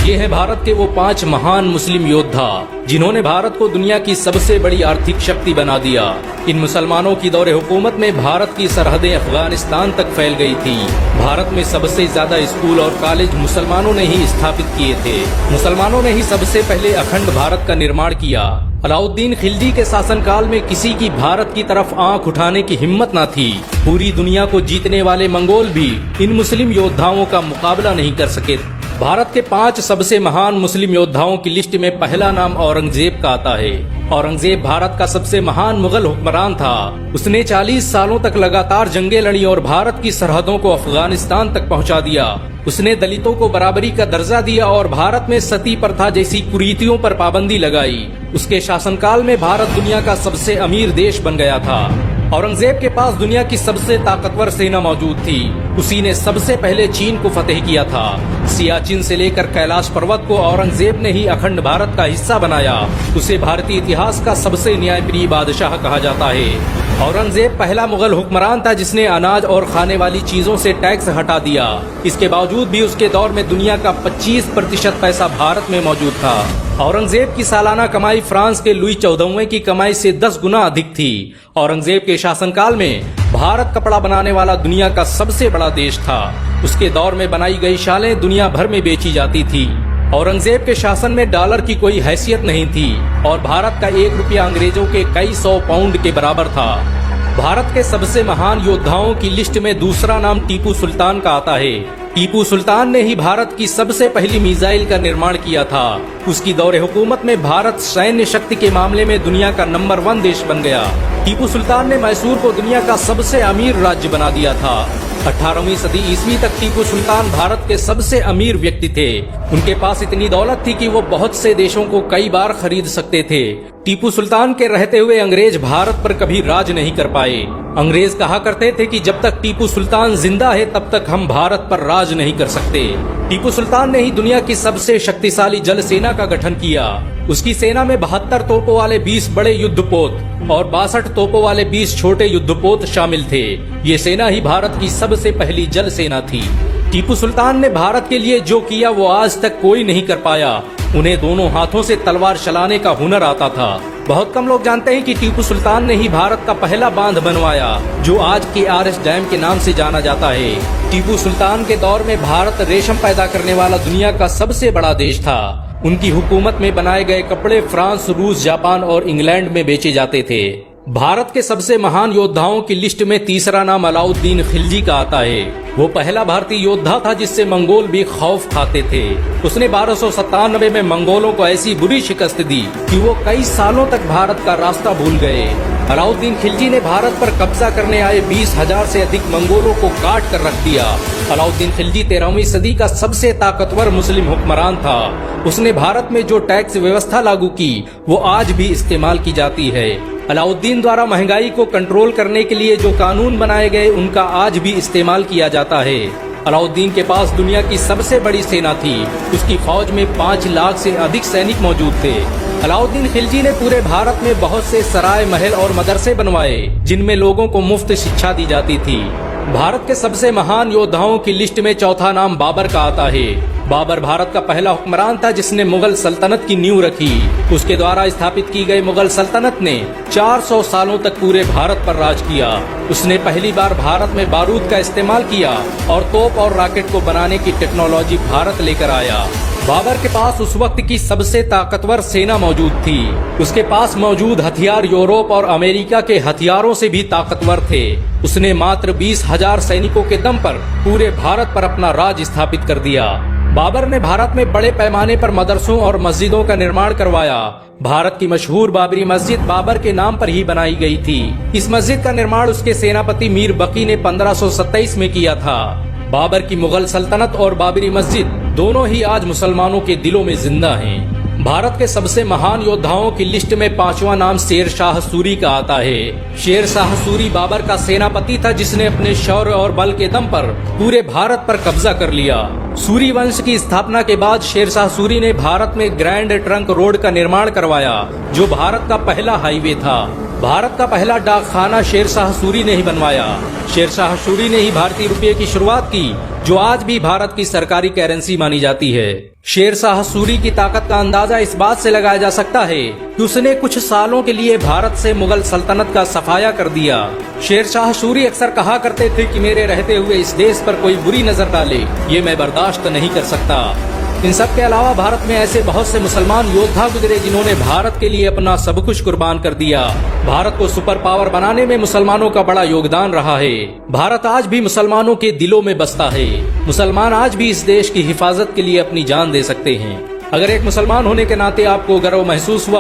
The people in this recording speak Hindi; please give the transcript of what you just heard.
ये हैं भारत के वो 5 महान मुस्लिम योद्धा जिन्होंने भारत को दुनिया की सबसे बड़ी आर्थिक शक्ति बना दिया। इन मुसलमानों की दौरे हुकूमत में भारत की सरहदें अफगानिस्तान तक फैल गई थी। भारत में सबसे ज्यादा स्कूल और कॉलेज मुसलमानों ने ही स्थापित किए थे। मुसलमानों ने ही सबसे पहले अखंड भारत का निर्माण किया। अलाउद्दीन खिलजी के शासनकाल में किसी की भारत की तरफ आंख उठाने की हिम्मत न थी। पूरी दुनिया को जीतने वाले मंगोल भी इन मुस्लिम योद्धाओं का मुकाबला नहीं कर सके। भारत के 5 सबसे महान मुस्लिम योद्धाओं की लिस्ट में पहला नाम औरंगजेब का आता है। औरंगजेब भारत का सबसे महान मुगल हुक्मरान था। उसने 40 सालों तक लगातार जंगें लड़ी और भारत की सरहदों को अफगानिस्तान तक पहुंचा दिया। उसने दलितों को बराबरी का दर्जा दिया और भारत में सती प्रथा जैसी कुरीतियों पर पाबंदी लगाई। उसके शासनकाल में भारत दुनिया का सबसे अमीर देश बन गया था। औरंगजेब के पास दुनिया की सबसे ताकतवर सेना मौजूद थी। उसी ने सबसे पहले चीन को फतेह किया था। सियाचिन से लेकर कैलाश पर्वत को औरंगजेब ने ही अखंड भारत का हिस्सा बनाया। उसे भारतीय इतिहास का सबसे न्यायप्रिय बादशाह कहा जाता है। औरंगजेब पहला मुगल हुक्मरान था जिसने अनाज और खाने वाली चीजों से टैक्स हटा दिया। इसके बावजूद भी उसके दौर में दुनिया का 25% पैसा भारत में मौजूद था। औरंगजेब की सालाना कमाई फ्रांस के लुई 14वें की कमाई से 10 गुना अधिक थी। औरंगजेब के शासनकाल में भारत कपड़ा बनाने वाला दुनिया का सबसे बड़ा देश था। उसके दौर में बनाई गई शालें दुनिया भर में बेची जाती थी। औरंगजेब के शासन में डॉलर की कोई हैसियत नहीं थी और भारत का 1 रुपया अंग्रेजों के कई 100 पाउंड के बराबर था। भारत के सबसे महान योद्धाओं की लिस्ट में दूसरा नाम टीपू सुल्तान का आता है। टीपू सुल्तान ने ही भारत की सबसे पहली मिसाइल का निर्माण किया था। उसकी दौरे हुकूमत में भारत सैन्य शक्ति के मामले में दुनिया का नंबर 1 देश बन गया। टीपू सुल्तान ने मैसूर को दुनिया का सबसे अमीर राज्य बना दिया था। 18वीं सदी ईस्वी तक टीपू सुल्तान भारत के सबसे अमीर व्यक्ति थे। उनके पास इतनी दौलत थी कि वो बहुत से देशों को कई बार खरीद सकते थे। टीपू सुल्तान के रहते हुए अंग्रेज भारत पर कभी राज नहीं कर पाए। अंग्रेज कहा करते थे कि जब तक टीपू सुल्तान जिंदा है तब तक हम भारत पर राज नहीं कर सकते। टीपू सुल्तान ने ही दुनिया की सबसे शक्तिशाली जल सेना का गठन किया। उसकी सेना में 72 तोपों वाले 20 बड़े युद्धपोत और 62 तोपों वाले 20 छोटे युद्धपोत शामिल थे। ये सेना ही भारत की सबसे पहली जल सेना थी। टीपू सुल्तान ने भारत के लिए जो किया वो आज तक कोई नहीं कर पाया। उन्हें दोनों हाथों से तलवार चलाने का हुनर आता था। बहुत कम लोग जानते हैं कि टीपू सुल्तान ने ही भारत का पहला बांध बनवाया जो आज के RS डैम के नाम से जाना जाता है। टीपू सुल्तान के दौर में भारत रेशम पैदा करने वाला दुनिया का सबसे बड़ा देश था। उनकी हुकूमत में बनाए गए कपड़े फ्रांस, रूस, जापान और इंग्लैंड में बेचे जाते थे। भारत के सबसे महान योद्धाओं की लिस्ट में तीसरा नाम अलाउद्दीन खिलजी का आता है। वो पहला भारतीय योद्धा था जिससे मंगोल भी खौफ खाते थे। उसने 1297 में मंगोलों को ऐसी बुरी शिकस्त दी कि वो कई सालों तक भारत का रास्ता भूल गए। अलाउद्दीन खिलजी ने भारत पर कब्जा करने आए 20,000 से अधिक मंगोलों को काट कर रख दिया। अलाउद्दीन खिलजी 13वीं सदी का सबसे ताकतवर मुस्लिम हुक्मरान था। उसने भारत में जो टैक्स व्यवस्था लागू की वो आज भी इस्तेमाल की जाती है। अलाउद्दीन द्वारा महंगाई को कंट्रोल करने के लिए जो कानून बनाए गए उनका आज भी इस्तेमाल किया जाता है। अलाउद्दीन के पास दुनिया की सबसे बड़ी सेना थी। उसकी फौज में 5 लाख से अधिक सैनिक मौजूद थे। अलाउद्दीन खिलजी ने पूरे भारत में बहुत से सराय, महल और मदरसे बनवाए जिनमें लोगों को मुफ्त शिक्षा दी जाती थी। भारत के सबसे महान योद्धाओं की लिस्ट में चौथा नाम बाबर का आता है। बाबर भारत का पहला हुक्मरान था जिसने मुगल सल्तनत की नींव रखी। उसके द्वारा स्थापित की गई मुगल सल्तनत ने 400 सालों तक पूरे भारत पर राज किया। उसने पहली बार भारत में बारूद का इस्तेमाल किया और तोप और रॉकेट को बनाने की टेक्नोलॉजी भारत लेकर आया। बाबर के पास उस वक्त की सबसे ताकतवर सेना मौजूद थी। उसके पास मौजूद हथियार यूरोप और अमेरिका के हथियारों से भी ताकतवर थे। उसने मात्र 20,000 सैनिकों के दम पर पूरे भारत पर अपना राज स्थापित कर दिया। बाबर ने भारत में बड़े पैमाने पर मदरसों और मस्जिदों का निर्माण करवाया। भारत की मशहूर बाबरी मस्जिद बाबर के नाम पर ही बनाई गई थी। इस मस्जिद का निर्माण उसके सेनापति मीर बकी ने 1527 में किया था। बाबर की मुगल सल्तनत और बाबरी मस्जिद दोनों ही आज मुसलमानों के दिलों में जिंदा हैं। भारत के सबसे महान योद्धाओं की लिस्ट में 5वां नाम शेर शाह सूरी का आता है। शेर शाह सूरी बाबर का सेनापति था जिसने अपने शौर्य और बल के दम पर पूरे भारत पर कब्जा कर लिया। सूरी वंश की स्थापना के बाद शेर शाह सूरी ने भारत में ग्रैंड ट्रंक रोड का निर्माण करवाया जो भारत का पहला हाईवे था। भारत का पहला डाकखाना शेर शाह सूरी ने ही बनवाया। शेर शाह सूरी ने ही भारतीय रुपये की शुरुआत की जो आज भी भारत की सरकारी करेंसी मानी जाती है। शेर शाह सूरी की ताकत का अंदाजा इस बात से लगाया जा सकता है कि उसने कुछ सालों के लिए भारत से मुगल सल्तनत का सफाया कर दिया। शेर शाह सूरी अक्सर कहा करते थे कि मेरे रहते हुए इस देश पर कोई बुरी नजर डाले, ये मैं बर्दाश्त नहीं कर सकता। इन सब के अलावा भारत में ऐसे बहुत से मुसलमान योद्धा गुजरे जिन्होंने भारत के लिए अपना सब कुछ कुर्बान कर दिया। भारत को सुपर पावर बनाने में मुसलमानों का बड़ा योगदान रहा है। भारत आज भी मुसलमानों के दिलों में बसता है। मुसलमान आज भी इस देश की हिफाजत के लिए अपनी जान दे सकते हैं। अगर एक मुसलमान होने के नाते आपको गर्व महसूस हुआ